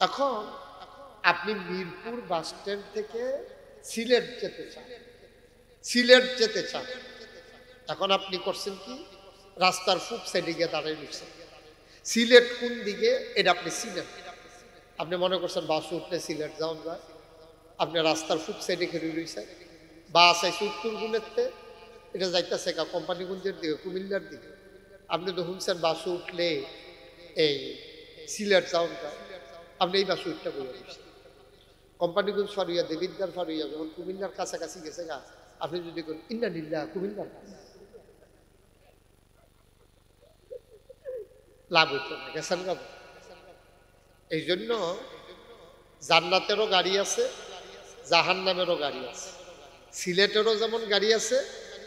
এখন আপনি Mirpur bus stand থেকে সিলেট যেতে চান, এখন আপনি করছেন কি, রাস্তার ফুক সাইডে গিয়ে দাঁড়িয়ে রয়েছেন। সিলেট কোন দিকে এটা আপনি চিনেন, আপনি মনে করছেন বাস উঠলে সিলেট যাওয়া যায়, আপনি রাস্তার ফুক সাইডে খেলে রয়েছেন। বাস আইসে উত্তর গুণেতে, এটা যাইতেছে কোম্পানিগঞ্জের দিকে, কুমিল্লার দিকে। আপনি তো শুনছেন বাসে উঠলে এই সিলেট যাওয়া যায়, আপনি এই বাসে উঠতে বলে দিচ্ছেন। কোম্পানিগঞ্জ ফারুইয়া, দেবিদ্দার ফারুইয়া যখন কুমিল্লার কাছাকাছি গেছে গা, আপনি যদি করেন ইন্না নিল্লা কুমিল্লার কাছে, লাভ হইতো না, গেছেন গা। এই জন্য জান্নাতেরও গাড়ি আছে, জাহান্নামেরও গাড়ি আছে, সিলেটেরও যেমন গাড়ি আছে,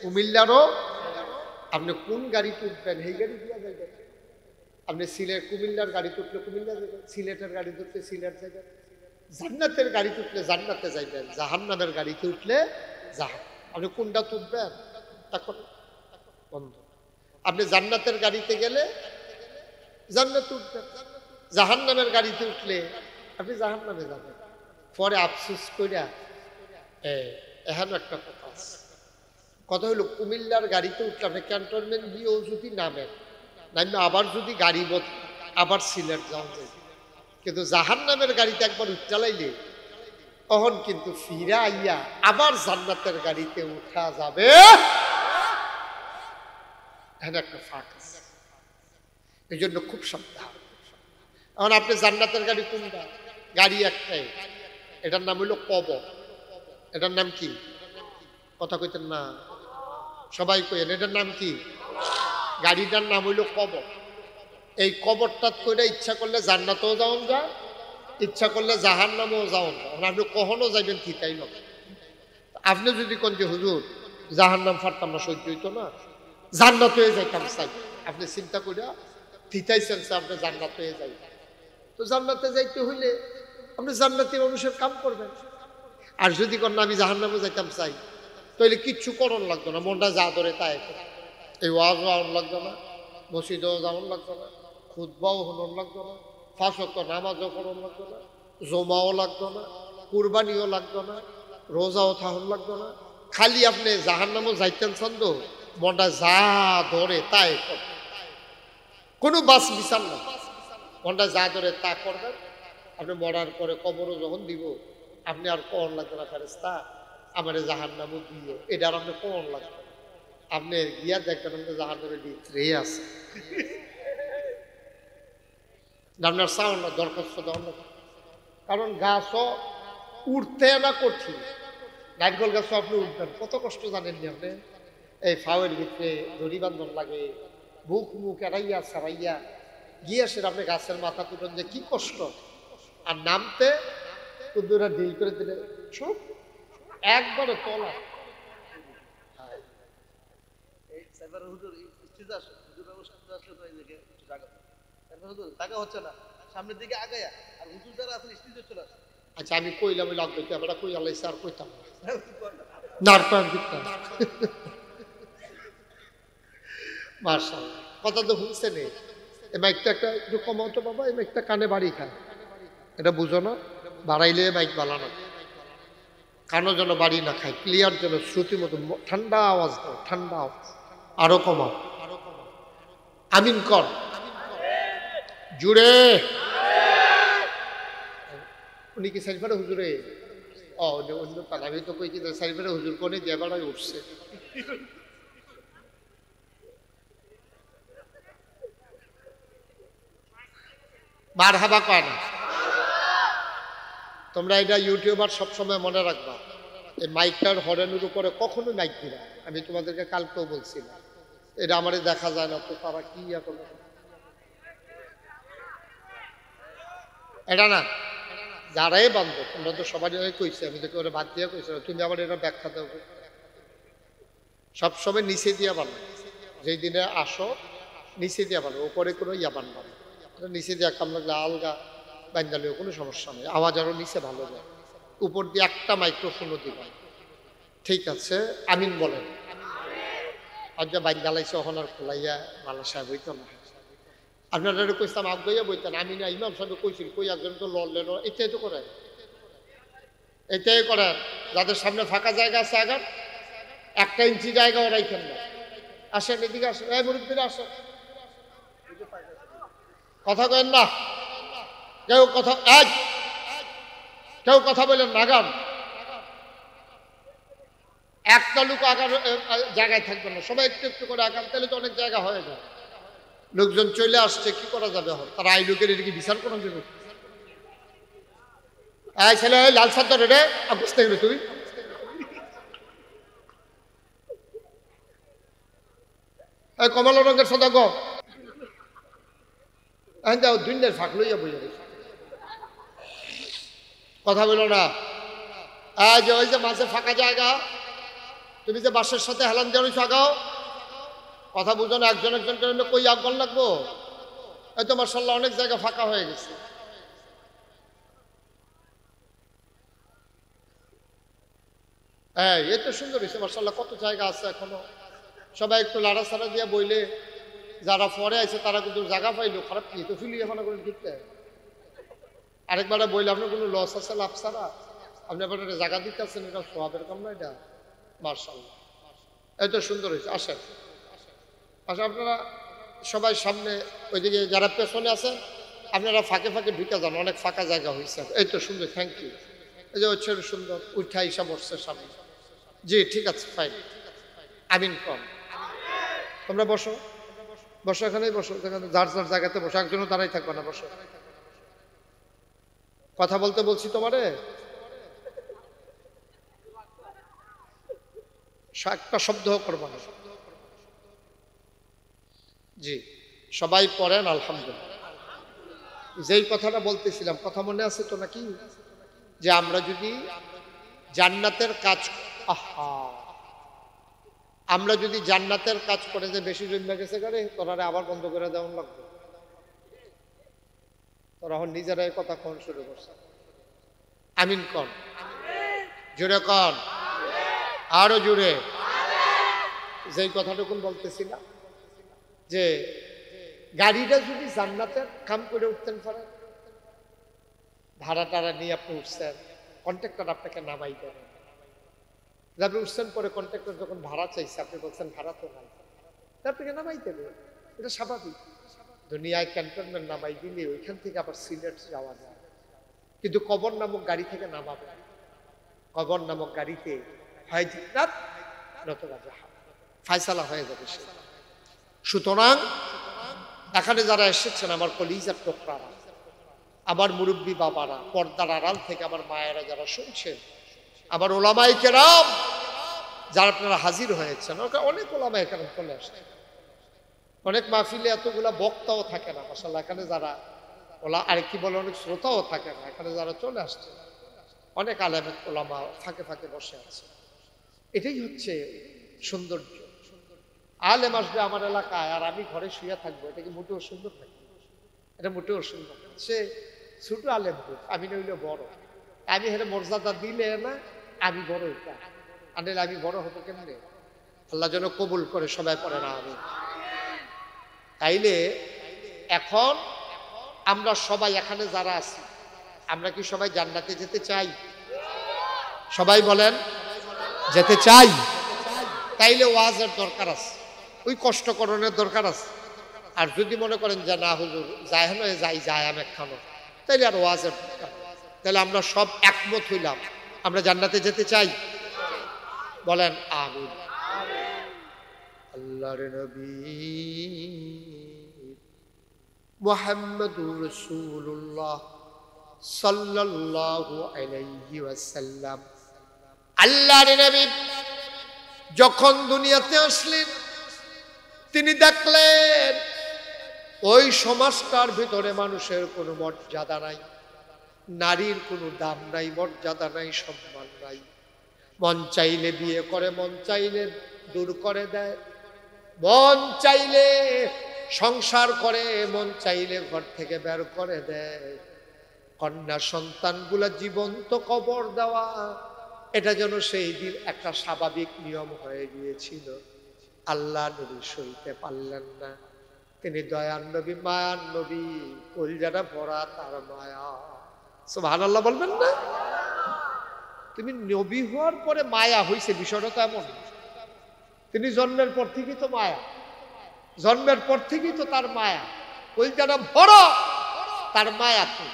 কুমিল্লারও। আপনি কোন গাড়িতে উঠবেন সেই গাড়ি দিয়া যাবেন। আপনি কুমিল্লার গাড়িতে উঠলে কুমিল্লা যাবেন, সিলেটের গাড়িতে উঠলে সিলেট যাবেন, জান্নাতের গাড়িতে উঠলে জান্নাতে যাইবেন, জাহান্নামের গাড়িতে উঠলে জাহান্নাম। আপনি কোনটা উঠবেন এখন বন্ধ। আপনি জান্নাতের গাড়িতে গেলে জান্নাতে উঠবেন, জাহান্নামের গাড়িতে উঠলে আপনি জাহান্নামে যাবেন। পরে আফসোস কইরা এখন একটা কথা আছে, কথা হলো কুমিল্লার গাড়িতে উঠলে আপনি ক্যান্টনমেন্ট গিয়েও যদি নামেন, আবার যদি গাড়ি আবার সিলেট যাওয়া যায়। কিন্তু জাহান্নামের গাড়িতে একবার চালাইলে তখন কিন্তু ফিরা আইয়া আবার জান্নাতের গাড়িতে উঠা যাবে। এখানে একটা ফাঁক আছে, এই জন্য খুব সাবধান। এখন আপনি জান্নাতের গাড়ি কোনটা? গাড়ি একটাই, এটার নাম হইল কবর। এটার নাম কি? কথা কইতেন না, সবাই কইেন এটার নাম কি? গাড়িটার নাম হইল কবর। এই কবরটা কইরা ইচ্ছা করলে জান্নাতেও যাওয়া যায়, ইচ্ছা করলে জাহান্নামেও যাওয়া যায়। আপনি কখনো যাইবেন ঠিকাই না। আপনি যদি কোন যে হুজুর জাহান্নাম ফারতাম না, সহ্য হইতো না, জান্নাত হয়ে যাইতাম চাই, আপনি চিন্তা করিয়া ঠিকাইছেন আপনি জান্নাত হয়ে যাইবেন। তো জান্নাতে যাইতে হইলে আপনি জান্নাতি মানুষের কাম করবেন। আর যদি কোন আমি জাহান্নামে যাইতাম চাই, তাহলে কিচ্ছু করণ লাগতো না, মনটা যা ধরে তাই। এই ওয়াজও আউন লাগতো না, মসজিদেও যাওয়ান লাগতো না, খুতবাও হনন লাগতো না, 5 ওয়াক্ত নামাজও পড়ন লাগতো না, জমাও লাগতো না, কুরবানিও লাগতো না, রোজাও থাহন লাগতো না। খালি আপনি জাহান্নামও যাইতেন ছন্দ, মনটা যা ধরে তাই করবেন, কোনো বাস বিচার না, মনটা যা ধরে তা করবেন। আপনি মরার পরে কবরও যখন দিব, আপনি আর কন লাগতো না, ফেরেশতা আমার জাহান্নামও দিও, এটা আর আপনি কন লাগতো। আপনি গিয়া দেখবেন আপনি জাহান্নামের ভিতরে আছে, আপনার চাওয়ার না, দরখাস্ত দেওয়ার না। কারণ গাছও উঠতে না কঠিন, নারকেল গাছও আপনি উঠবেন, কত কষ্ট জানেননি আপনি? এই ফাওয়ের ভিতরে দড়ি বান্ধন লাগে, মুখ এড়াইয়া ছাড়াইয়া গিয়ে সেটা আপনি গাছের মাথা তুলেন, যে কি কষ্ট। আর নামতে কুদ্দুরা ডিল করে দিলে সব একবারে তলা। সামনের দিকে আগায়া আর হুজুর যারা আছেন স্টেজে চলে আসে। আচ্ছা আমি কইলাম ওই লাগবে, আমরা কই আল্লাহ আর কইতাম নারপান দিতাম। মাশাআল্লাহ, কথা তো শুনছে নেই। এই মাইকটা একটু কমাও তো বাবা, এই মাইকটা কানে বাড়ি খায়, এটা বুঝো না? বাড়াইলে মাইক বাড়ানো, কানও যেন বাড়ি না খায়, ক্লিয়ার যেন শ্রুতি মতো ঠান্ডা আওয়াজ দাও, ঠান্ডা আওয়াজ। আরো কমাও, আমিন কর জুড়ে। উনি কি সাইফারে হুজুরে? অন্য পান, আমি তো কই কি সাইফারে হুজুর কোনে দিয়ে বেড়ায় উঠছে। মারহাবা কয় না? তোমরা এটা ইউটিউবার সবসময় মনে রাখবা, এই মাইকটার হরেনের উপরে কখনো মাইক দিবা। আমি তোমাদেরকে কালকেও বলছিলাম, এটা আমারে দেখা যায় না, তো তারা কি এখন এটা না, যারাই বান্ধব, তোমরা তো সবাই কইছে, আমি তো ওরা বাদ দিয়া কইছে, তুমি আবার এটা ব্যাখ্যা দেবো। সবসময় নিচে দিয়া বানো, যেই দিনে আসো নিচে দিয়া বানো, ওপরে কোনো ইয়া বানবা না। নিচে দিয়ে কাম লাগলে আলগা বাইন্দালেও কোনো সমস্যা নেই, আওয়াজ আরো নিচে ভালো যায়। উপর দিয়ে একটা মাইক্রোফোনও দিবা, ঠিক আছে? আমিন বলেন। আর যা বাইন্দালাইছে ওখানে আর খোলাইয়া মালা সাহেব হইতো না। আপনারা কইতাম আগাইয়া বইতেন, আমি না ইমাম সাহেব কইছিল, কই একজন তো লড়লেন, এটাই তো করেন, এটাই করেন। যাদের সামনে ফাঁকা জায়গা আছে আগান, 1 ইঞ্চি জায়গাও রাখেন না। আসেন এদিকে, আসেন, এই মুরব্বীরা আসেন, কথা কেন না, কেউ কথা, কেউ কথা বলেন না, আগান। একটা লোক আগার জায়গায় থাকবে না, সবাই একটু একটু করে আগান, তাহলে তো অনেক জায়গা হয়ে যায়। লোকজন চলে আসছে, কি করা যাবে? তারা এই লোকের এদিকে বিচার করা যাবে? এই ছেলে, লাল সাদ ধরে রে, বুঝতে গেলে তুই কমলা রঙের সদা গো, যাও 2 দিনের ফাঁক লইয়া বইয়া কথা বলো না। যে ওই যে মাঝে ফাঁকা জায়গা, তুমি যে বাসের সাথে হেলান দিয়ে আগাও, কথা বুঝো না, একজন একজন করে কই আগুন লাগবো? এই তো মার্শাল্লাহ অনেক জায়গা ফাঁকা হয়ে গেছে। এই তো সুন্দর হয়েছে মার্শাল্লাহ, কত জায়গা আছে এখনো। সবাই একটু লাড়াছাড়া দিয়ে বইলে, যারা পরে আছে তারা কিন্তু জায়গা পাইলো, খারাপ কি তো ফিলি এখন করে ঢুকতে। আরেকবার বইলে আপনার কোনো লস আছে লাভ ছাড়া, আপনি আপনার জায়গা দিতে আছেন, এটা সোয়াবের কাম না এটা। মার্শাল্লাহ এই তো সুন্দর হয়েছে। আসেন আচ্ছা, আপনারা সবাই সামনে, ওইদিকে যারা পেছনে আছেন আপনারা ফাঁকে ফাঁকে ঢুকে যান, অনেক ফাঁকা জায়গা হয়েছে। এই তো সুন্দর, থ্যাংক ইউ। এই যে হচ্ছে সুন্দর, উঠা ইসা বসছে সামনে। জি ঠিক আছে, ফাইন, আমিন কম। তোমরা বসো, বসো, এখানেই বসো, যেখানে যার যার জায়গাতে বসো, একজনও দাঁড়াই থাকবে না, বসো। কথা বলতে বলছি তোমারে, একটা শব্দ করবা না। জি সবাই পড়েন আলহামদুলিল্লাহ। যেই কথাটা বলতেছিলাম, কথা মনে আছে তো নাকি? যে আমরা যদি জান্নাতের কাজ, আমরা যদি জান্নাতের কাজ করে যে বেশি জমে গেছে করে, তোরা আবার বন্ধ করে দেওয়া লাগবে। তোরা এখন নিজেরাই কথা কন শুরু করছে। আমিন কন, জোরে কন, আরো জোরে। যেই কথাটুকুন বলতেছিলাম, যে গাড়িটা যদি জান্নাতের কাম করে উঠতেন পারেন, ভাড়া টাড়া নিয়ে আপনি উঠছেন, কন্ট্রাক্টর আপনাকে নামাই দেবেন। আপনি উঠছেন, পরে কন্ট্রাক্টর যখন ভাড়া চাইছে, আপনি বলছেন ভাড়া তো নাই, আপনাকে নামাই দেবে, এটা স্বাভাবিক। দুনিয়ায় ক্যান্টনমেন্ট নামাই দিলে ওইখান থেকে আবার সিলেট যাওয়া যায়, কিন্তু কবর নামক গাড়ি থেকে নামাবে। কবর নামক গাড়িতে হয় জান্নাত নতুবা জাহান্নাম, ফায়সালা হয়ে যাবে সে। সুতরাং এখানে যারা এসেছেন আমার কলিজার টুকরারা, আমার মুরব্বী বাবারা, পর্দার আড়াল থেকে আমার মায়েরা যারা শুনছেন, আমার ওলামায়ে কেরাম যারা আপনারা হাজির হয়েছেন, অনেক ওলামায়ে কেরাম চলে আসছে। অনেক মাহফিলে এতগুলা বক্তাও থাকে না মাশাআল্লাহ, এখানে যারা ওলা আর কি বলে, অনেক শ্রোতাও থাকে না, এখানে যারা চলে আসছে অনেক আলেম ওলামা ফাঁকে ফাঁকে বসে আছে। এটাই হচ্ছে সৌন্দর্য। আলেম আসবে আমার এলাকায় আর আমি ঘরে শুয়ে থাকবো, এটা কি মোটেও সুন্দর নাকি? এটা মোটেও সুন্দর না। সে ছোট আলেম হোক, আমি নইলে বড়, আমি হেরে মর্যাদা দিলে না, আমি বড়, এটা আনলে আমি বড় হবো কেমনে? আল্লাহ যেন কবুল করে, সবাই পড়ে না আমি। তাইলে এখন আমরা সবাই এখানে যারা আছি, আমরা কি সবাই জান্নাতে যেতে চাই? সবাই বলেন যেতে চাই। তাইলে ওয়াজের দরকার আছে, ওই কষ্টকরণের দরকার আছে। আর যদি মনে করেন যে না হুজুর যাই হলো যাই আমি খানো, তাইলে আর ওয়াজের দরকার। তাহলে আমরা সব একমত হইলাম, আমরা জান্নাতে যেতে চাই, বলেন আমিন। আল্লাহর নবী মুহাম্মদুর রাসূলুল্লাহ সাল্লাল্লাহু আলাইহি ওয়াসাল্লাম, আল্লাহর নবী যখন দুনিয়াতে আসলেন, তিনি দেখলেন ওই সমাজটার ভিতরে মানুষের কোনো মর্যাদা নাই, নারীর কোনো দাম নাই, মর্যাদা নাই, সম্মান নাই। মন চাইলে বিয়ে করে, মন চাইলে দূর করে দেয়, মন চাইলে সংসার করে, মন চাইলে ঘর থেকে বের করে দেয়। কন্যা সন্তানগুলা জীবন্ত কবর দেওয়া, এটা যেন সেই দিন একটা স্বাভাবিক নিয়ম হয়ে গিয়েছিল। আল্লাহ নবী সইতে পারলেন না, তিনি দয়ার নবী, মায়ার নবী, কলজাটা ভরা তার মায়া। সুবহানাল্লাহ বলবেন না? তুমি নবী হওয়ার পরে মায়া হইছে, বিষয়টা তো এমন। তিনি জন্মের পর থেকেই তো মায়া, জন্মের পর থেকেই তো তার মায়া, কলজাটা ভরা তার মায়া। তো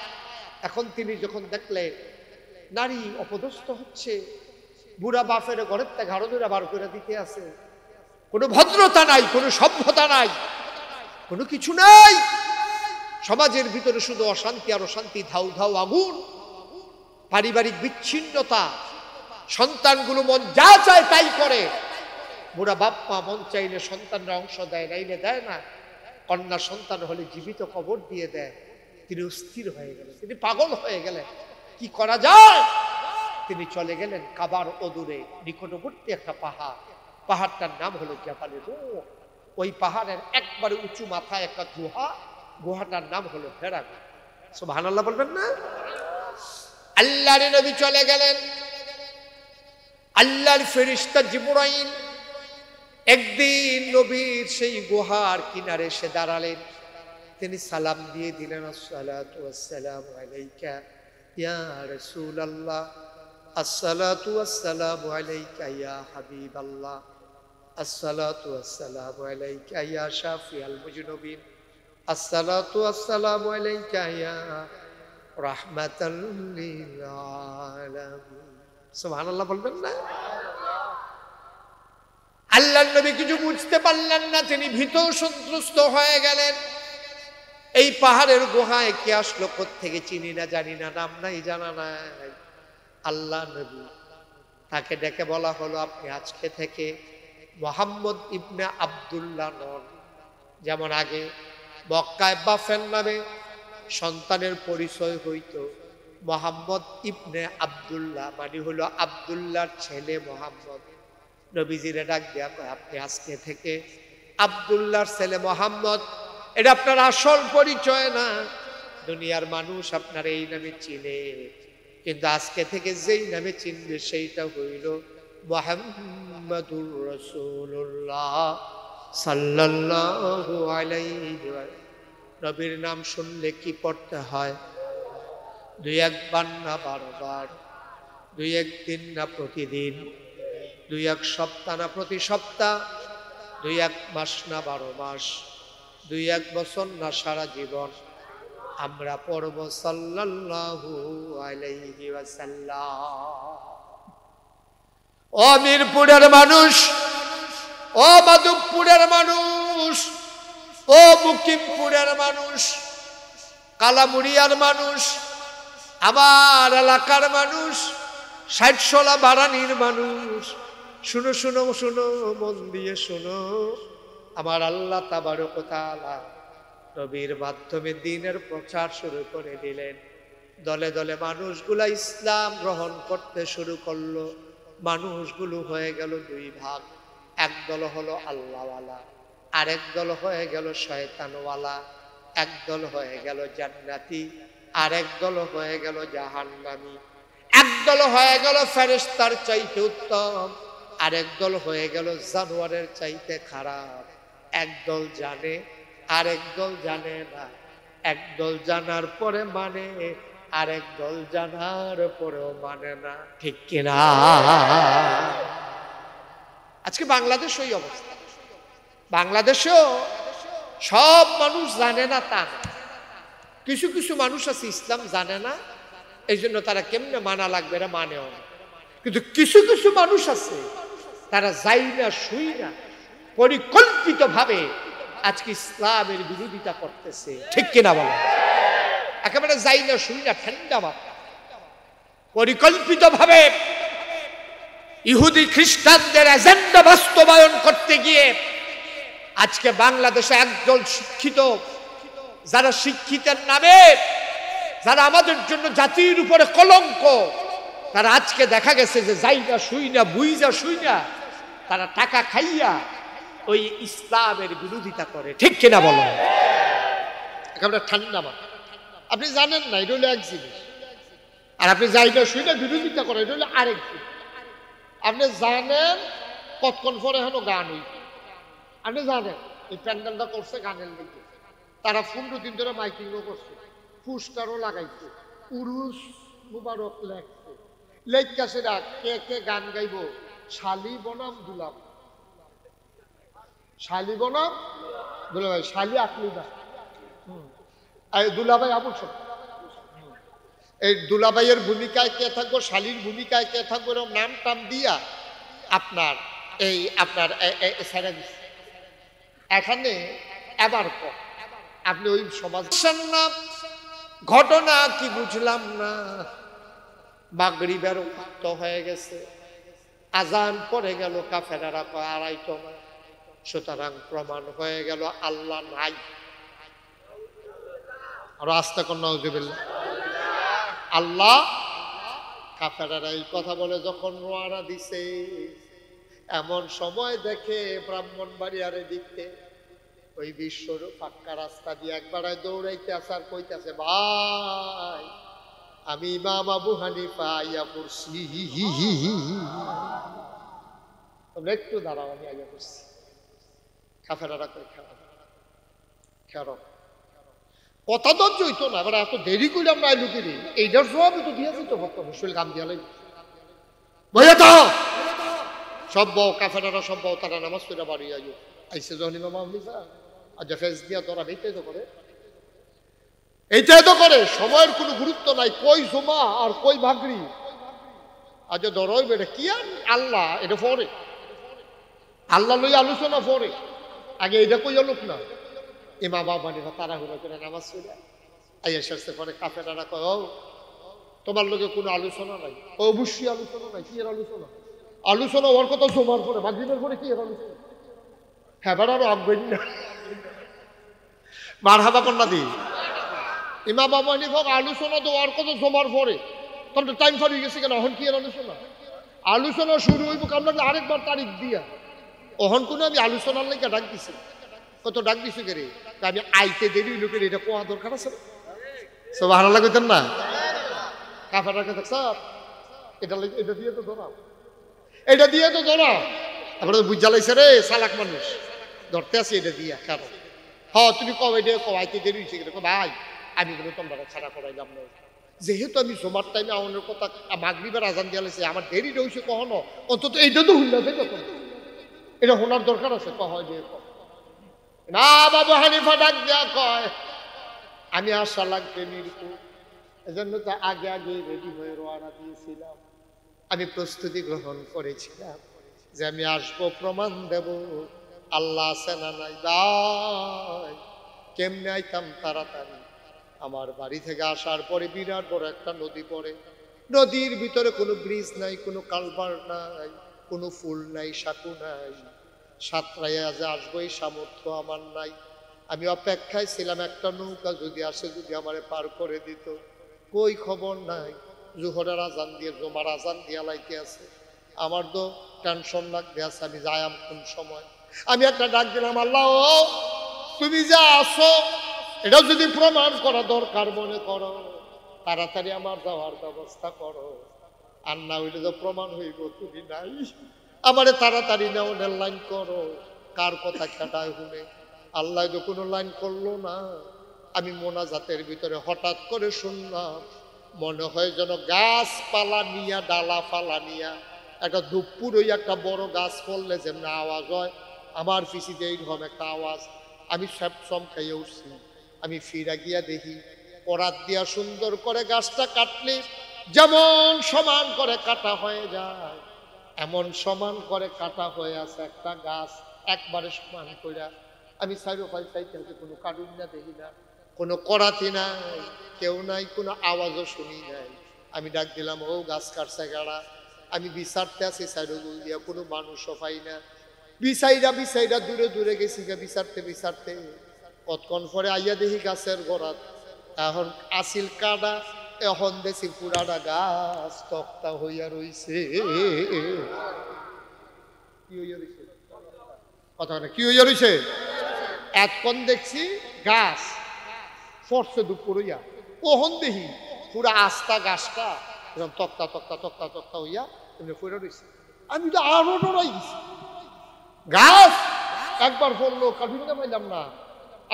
এখন তিনি যখন দেখলেন নারী অপদস্থ হচ্ছে, বুড়া বাপের ঘরের থেকে ঘাড়ো ধরে বার করে দিতে আছে, কোনো ভদ্রতা নাই, কোনো সভ্যতা নাই, কোনো কিছু নাই, সমাজের ভিতরে শুধু অশান্তি আর অশান্তি, ধাউ ধাউ আগুন, পারিবারিক বিচ্ছিন্নতা, সন্তানগুলো মন যা চায় তাই করে। বুড়া বাপ মা মন চাইলে সন্তানরা অংশ দেয়, নাইলে দেয় না। কন্যা সন্তান হলে জীবিত কবর দিয়ে দেয়। তিনি অস্থির হয়ে গেলেন, তিনি পাগল হয়ে গেলেন, কি করা যায়? তিনি চলে গেলেন কাবার অদূরে নিকটবর্তী একটা পাহাড়, পাহাড়টার নাম হলো জাবালে নূর। ওই পাহাড়ের একবারে উঁচু মাথায় একটা গুহা, গুহাটার নাম হলো হেরা গুহা। সুবহানাল্লাহ বলবেন না? আল্লাহর নবী চলে গেলেন, আল্লাহর ফেরেশতা জিবরাইল একদিন নবীর সেই গুহার কিনারে এসে দাঁড়ালেন। তিনি সালাম দিয়ে দিলেন, আসসালাতু ওয়াসসালামু আলাইকা ইয়া রাসূলুল্লাহ, আসসালাতু ওয়াসসালামু আলাইকা ইয়া হাবিবাল্লাহ, আসসালাতু ওয়াসসালামু আলাইকা ইয়া শাফিআল মুজনিবিন, আসসালাতু ওয়াসসালামু আলাইকা ইয়া রাহমাতাল লিল আলামিন। সুবহানাল্লাহ বলবেন না? আল্লাহর নবী কিছু বুঝতে পারলেন না, তিনি ভীত সন্ত্রস্ত হয়ে গেলেন। এই পাহাড়ের গুহায় কে আসলো, কোত্থেকে চিনি না, জানি না, নাম নাই, জানা নাই। আল্লাহ নবী, তাকে ডেকে বলা হলো, আপনি আজকে থেকে মুহাম্মদ ইবনে আব্দুল্লাহ নন। যেমন আগে মক্কায় বাফের নামে সন্তানের পরিচয় হইত মুহাম্মদ ইবনে আব্দুল্লাহ, মানে হলো আব্দুল্লাহর ছেলে মুহাম্মদ। নবীজিরে ডাক দেয়া কয়, আপনি আজকে থেকে আব্দুল্লাহর ছেলে মুহাম্মদ, এটা আপনার আসল পরিচয় না। দুনিয়ার মানুষ আপনার এই নামে চিনে, কিন্তু আজকে থেকে যেই নামে চিনবে সেইটা হইল মুহাম্মাদুর রাসূলুল্লাহ সাল্লাল্লাহু আলাইহি ওয়াসাল্লাম। নবীর নাম শুনলে কি পড়তে হয়? 2-1 বার না 12 বার, 2-1 দিন না প্রতিদিন, 2-1 সপ্তাহ না প্রতি সপ্তাহ, 2-1 মাস না 12 মাস, 2-1 বছর না সারা জীবন আমরা পড়ব সাল্লাল্লাহু আলাইহি ওয়াসাল্লাম। ও মিরপুরের মানুষ, ও মাধবপুরের মানুষ, ও মুকিমপুরের মানুষ, কালামুড়িয়ার মানুষ, আমার এলাকার মানুষ, 60 বারানির মানুষ, শুনো শুনো শুনো, মন দিয়ে শুনো। আমার আল্লাহ তাবারক ওয়া তাআলা নবীর মাধ্যমে দ্বীনের প্রচার শুরু করে দিলেন। দলে দলে মানুষগুলা ইসলাম গ্রহণ করতে শুরু করলো। মানুষগুলো হয়ে গেল 2 ভাগ। এক দল হলো আল্লাহওয়ালা, আরেক দল হয়ে গেল শয়তানওয়ালা। এক দল হয়ে গেল জান্নাতি, আরেক দল হয়ে গেল জাহান্নামী। এক দল হয়ে গেল ফেরেশতার চাইতে উত্তম, আরেক দল হয়ে গেল জানোয়ারের চাইতে খারাপ। এক দল জানে, আরেক দল জানে না। এক দল জানার পরে মানে, আরেক দল জানার পরেও মানে না। ঠিক কিনা? আজকে বাংলাদেশ ওই অবস্থা। বাংলাদেশেও সব মানুষ জানে না তা না। কিছু কিছু মানুষ আছে ইসলাম জানে না, এই জন্য তারা কেমনে মানা লাগবে এরা মানেও না। কিন্তু কিছু কিছু মানুষ আছে তারা যাই না শুই না পরিকল্পিত ভাবে আজকে ইসলামের বিরোধিতা করতেছে। ঠিক কিনা বলো? একেবারে যাই না শুই না ঠান্ডা মাথা পরিকল্পিত ভাবে ইহুদি খ্রিস্টানদের এজেন্ডা বাস্তবায়ন করতে গিয়ে আজকে বাংলাদেশে একদল শিক্ষিত, যারা শিক্ষিতের নামে, যারা আমাদের জন্য জাতির উপরে কলঙ্ক, তারা আজকে দেখা গেছে যে যাই না শুই না বুইজা শুই না তারা টাকা খাইয়া ওই ইসলামের বিরোধিতা করে। ঠিক কিনা বলো? একেবারে ঠান্ডা মাথা। আপনি জানেন না, এটা হলো এক জিনিস, আর আপনি যাই না শুই না বিরোধিতা করেন, এটা হলো আরেক জিনিস। আপনি জানেন কতক্ষণ পরে হেন গান হইবে, আপনি জানেন এই প্যান্ডেলটা করছে গানের লেগে, তারা 15 দিন ধরে মাইকিংও করছে, পুস্টারও লাগাইছে, উরুস মুবারক লেখছে, লেখাছেরা কে কে গান গাইব, শালি বনাম দুলাভ, শালি বনাম দুলাভাই, শালি আকলিদা, দুলাভাই আবুল সব। এই দুলাভাইয়ের ভূমিকায় কে থাকবো, শালির ভূমিকায় কে থাকবো, এরকম নাম টাম দিয়া আপনার এই আপনার এখানে এবার আপনি ওই সমাজ নাম ঘটনা কি বুঝলাম না, মাগরিবের ওয়াক্ত হয়ে গেছে, আজান পড়ে গেল, কাফেরারা আড়াইটো না, সুতরাং প্রমাণ হয়ে গেল আল্লাহ নাই। আর আস্তে কন্যা আল্লাহ, কাফেরারা এই কথা বলে যখন রওনা দিছে, এমন সময় দেখে ব্রাহ্মণবাড়িয়ারে দিকতে ওই বিশ্বর পাক্কা রাস্তা দিয়ে একবার দৌড়াইতে আসার কইতেছে, ভাই আমি ইমাম আবু হানিফা আইয়া পড়ছি, একটু দাঁড়াও আমি আইয়া পড়ছি। কাফেরারা কই খেরো কথা ধৈর্য হইতো না, এবার এত দেরি করে আমরা আইলু কিনি, এইটার সবই তো দিয়েছি তো বর্তমানে শরীর গান দিয়া লাগবে বইয়া তো সব বউ, কাফেরারা সব বউ, তারা নামাজ পড়া বাড়ি আইও আইসে যখন ইমাম আবু হানিফা আজ ফেস দিয়া তোরা এইটাই তো করে, এইটাই তো করে, সময়ের কোনো গুরুত্ব নাই, কই জমা আর কই ভাগরি, আজ ধরো বেটা কি আর আল্লাহ, এটা পরে আল্লাহ লই আলোচনা পরে, আগে এটা কই লোক না। ইমাম আবু হানিফা তাড়াহুড়ো করে নামাজ পড়া আইয়া শেষে পরে কাফেরারা কয়, ও তোমার লোকে কোনো আলোচনা নাই, অবশ্যই আলোচনা নাই, কি এর আলোচনা, আলোচনা ওর কথা জমার পরে ভাগরিবের পরে কি এর আলোচনা, হ্যাঁ বেড়ারও আঁকবেন না মার হাবা কন্যা দি ইমাম আবু হানিফা আলোচনা তো ওর কথা জমার পরে, তখন তো টাইম ফারিয়ে গেছে কেন, এখন কি এর আলোচনা, আলোচনা শুরু হইব আমরা আরেকবার তারিখ দিয়া, ওহন কোনো আমি আলোচনার লেগে ডাক দিছি, কত ডাক দিছি কে রে, আমি আইতে দেরি লোকের এটা কোয়া দরকার আছে, সব ভালো লাগতেন না, কাফেররা দেখ স্যার এটা এটা দিয়ে তো ধরাও, এটা দিয়ে তো ধরাও, তারপরে তো বুঝা লাইছে রে চালাক মানুষ, ধরতে আসি এটা দিয়া, কেন হ্যাঁ তুমি কবে এটা কবাইতে দেরি হয়েছে কিনা, ভাই আমি কিন্তু তোমরা ছাড়া করাইলাম না, যেহেতু আমি জমার টাইমে আমার কথা মাগরিবের আজান দিয়া লাইছে, আমার দেরি রয়েছে কখনো, অন্তত এইটা তো হুল্লা থেকে এটা শোনার দরকার আছে, কয় দিয়ে না বাবু হানিফা ডাক দেয়া কয়, আমি আশা লাগবে মিরপুর, এজন্য তো আগে আগে রেডি হয়ে রওনা দিয়েছিলাম, আমি প্রস্তুতি গ্রহণ করেছিলাম যে আমি আসবো, প্রমাণ দেব আল্লাহ আছে না নাই, ভাই কেমনে আইতাম তাড়াতাড়ি, আমার বাড়ি থেকে আসার পরে বিরাট বড় একটা নদী পড়ে, নদীর ভিতরে কোনো ব্রিজ নাই, কোনো কালভার নাই, কোনো ফুল নাই, সাঁকু নাই, সাঁতরাইয়া যে আসবো এই সামর্থ্য আমার নাই, আমি অপেক্ষায় ছিলাম একটা নৌকা যদি আসে, যদি আমারে পার করে দিত, কই খবর নাই, জোহরের আজান দিয়ে জমার আজান দিয়া লাইতে আছে, আমার তো টেনশন লাগতে আছে, আমি যাইম কোন সময়, আমি একটা ডাক দিলাম, আল্লাহ তুমি যা আসো এটা যদি প্রমাণ করা দরকার মনে করো, তাড়াতাড়ি আমার যাওয়ার ব্যবস্থা করো, আর না হইলে তো প্রমাণ হইব তুমি নাই, আমারে তাড়াতাড়ি নেওয়ার লাইন করো, কার কথা কাটায় শুনে, আল্লাহ তো কোনো লাইন করলো না, আমি মোনাজাতের ভিতরে হঠাৎ করে শুনলাম, মনে হয় যেন গাছপালা নিয়া, ডালা পালা নিয়া, একটা দুপুর ওই একটা বড় গাছ পড়লে যেমন আওয়াজ হয়, আমার পিছিয়ে এইরকম একটা আওয়াজ, আমি সব চমকাইয়া উঠছি, আমি ফিরা গিয়া দেখি পরাত দিয়া সুন্দর করে গাছটা কাটলে যেমন সমান করে কাটা হয়ে যায়, এমন সমান করে কাটা হয়ে আছে একটা গাছ, একবারে সমান কইরা, আমি সাইরো পাই চাইতে কোনো কারুন না দেখি না, কোনো করাতি নাই, কেউ নাই, কোনো আওয়াজও শুনি নাই, আমি ডাক দিলাম, ও গাছ কাটছে গাড়া, আমি বিচারতে আছি সাইরো দিয়া, কোনো মানুষও পাই না, বিচাইরা দূরে দূরে গেছি বিচারতে বিচারতে, কতক্ষণ পরে আইয়া দেখি গাছের গোড়াত এখন আসিল কাটা, এখন দেখি পুরাটা গাছ তক্তা হইয়া রইছে, কি হইয়া রইছে কথা না, কি হইয়া রইছে, এতক্ষণ দেখছি গাছ ফরছে দুপুর হইয়া, ওহন দেখি পুরা আস্তা গাছটা এরকম তক্তা তক্তা তক্তা তক্তা হইয়া এমনি পড়ে রইছে, আমি তো আরো ডরাই গেছি, গাছ একবার বললো কার্টুনটা পাইলাম না,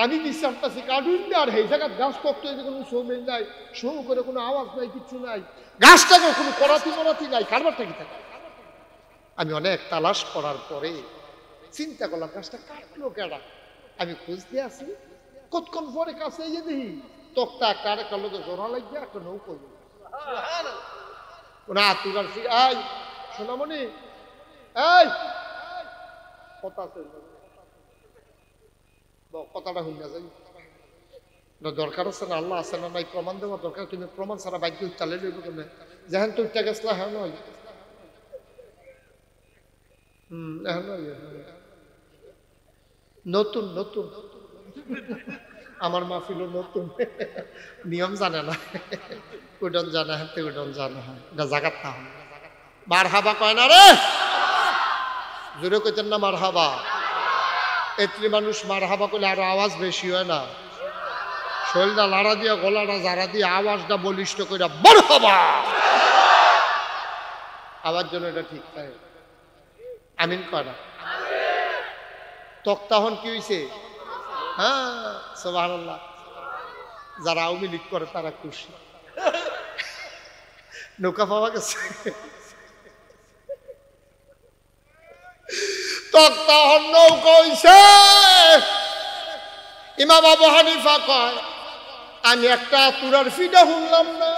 আমি বিশ্বাস করছি কার্টুনটা আর এই জায়গায় গাছ তক্ত কোনো সৌমিল নাই, শো করে কোনো আওয়াজ নাই, কিচ্ছু নাই, গাছটাকে কোনো করাতি মরাতি নাই, কারবারটা কি থাকে। আমি অনেক তালাশ করার পরে চিন্তা করলাম গাছটা কাটলো কেডা। আমি খুঁজতে আসি, কতক্ষণ পরে কাছে এই যে দেখি তক্তা একটা আরেকটা লোকে জোড়া লাগিয়ে একটা নৌকো না তুলার এই সোনামণি এই কথা কথাটা শুনে যাই দরকার আছে না, আল্লাহ আছে না নাই প্রমাণ দেওয়া দরকার, তুমি প্রমাণ ছাড়া বাইক চালে লইব কেন, যেহেন তো উঠতে গেছলা হ্যাঁ নয় নতুন নতুন আমার মাহফিল নতুন, নিয়ম জানে না, উডন জানা হাতে উডন জানা হয় না, জাগাত না হয় মার হাবা কয় না রে, জোরে কইতেন না মার হাবা। এত্রি মানুষ মার হাবা করলে আরো আওয়াজ বেশি হয় না, শরীরটা লাড়া দিয়া গলাটা জারা দিয়ে আওয়াজটা বলিষ্ঠ করে মার হাবা আওয়াজ জন্য এটা ঠিক তাই আমিন কয় না। তখন কি হয়েছে, হ্যাঁ সুবহানাল্লাহ, যারা আওয়ামী লীগ করে তারা খুশি, নৌকা পাওয়া গেছে। তখন নৌকা হইছে, ইমাম আবু হানিফা কয় আমি একটা তুরার ফিডা শুনলাম না,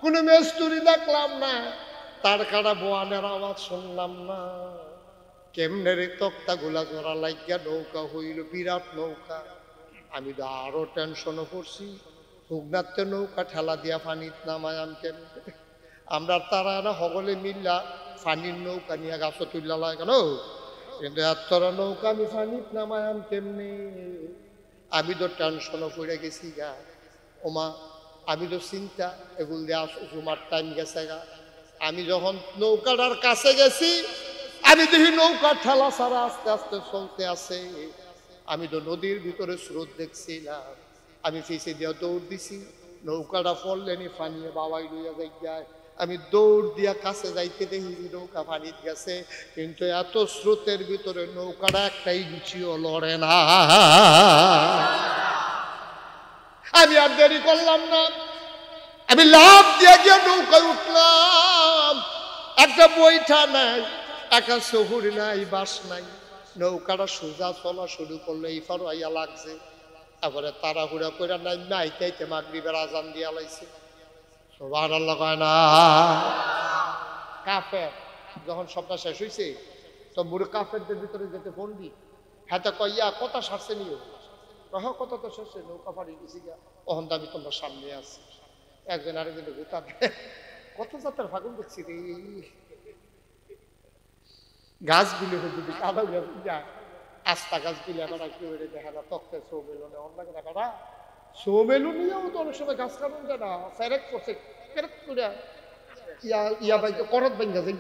কোন মেস্তুরি দেখলাম না, তার কাটা বোয়ানের আওয়াজ শুনলাম না, কেমনে রে তক্তা গুলা জোড়া লাগিয়া নৌকা হইল, বিরাট নৌকা। আমি তো আরো টেনশনও করছি, হুগনাতে নৌকা ঠেলা দিয়া পানিত নামায়াম কেমনে, আমরা তারা না সকলে মিল্লা পানির নৌকা নিয়ে গাছ তুললা লাগে কেন, কিন্তু এতটা নৌকা আমি পানিত নামায়াম কেমনে, আমি তো টেনশনও পড়ে গেছি গা। ওমা আমি তো চিন্তা এগুলো দিয়ে জুমার টাইম গেছে গা। আমি যখন নৌকাটার কাছে গেছি, আমি দেখি নৌকা ঠেলা ছাড়া আস্তে আস্তে চলতে আছে, আমি তো নদীর ভিতরে স্রোত দেখছিলাম, আমি ফিসে দিয়ে দৌড় দিছি, নৌকাটা পড়লেনি পানিয়ে বাবাই লইয়া যাই যায়, আমি দৌড় দিয়া কাছে যাইতে দেখি নৌকা পানিত গেছে, কিন্তু এত স্রোতের ভিতরে নৌকাটা একটাই গুছিও লড়ে না। আমি আর দেরি করলাম না, আমি লাফ দিয়া গিয়ে নৌকায় উঠলাম, একটা বৈঠা নাই, একটা শহুর নাই, বাস নাই, নৌকাটা সোজা চলা শুরু করলো, ইফার আইয়া লাগছে, তারপরে তাড়াহুড়া করে নাই আইতে মাগরিবের আজান দিয়া লাইছে। সুবহানাল্লাহ কয় না। কাফের যখন সবটা শেষ হয়েছে তো মুড়ে কাফেরদের ভিতরে যেতে বন্দি, হাতে কইয়া কথা সারছে নিও, কথা তো শেষে নৌকা পাড়ি গেছি গা, তখন তো আমি তোমার সামনে আছি, একজন আরেকজনের গোটা কত যাত্রার ফাগুন দেখছি রে, গাছগুলি যদি কালো গাছ যায়, আস্তা গাছগুলি এখন কেউ দেখা না, তক্তে সৌমেলু নেই, অন্য দেখা সৌমেলু নিয়েও তো অনেক সময় গাছ কাটুন যায় না, ফেরেক করছে ফেরেক করে ইয়া ভাই করত ভাঙ্গা যাই,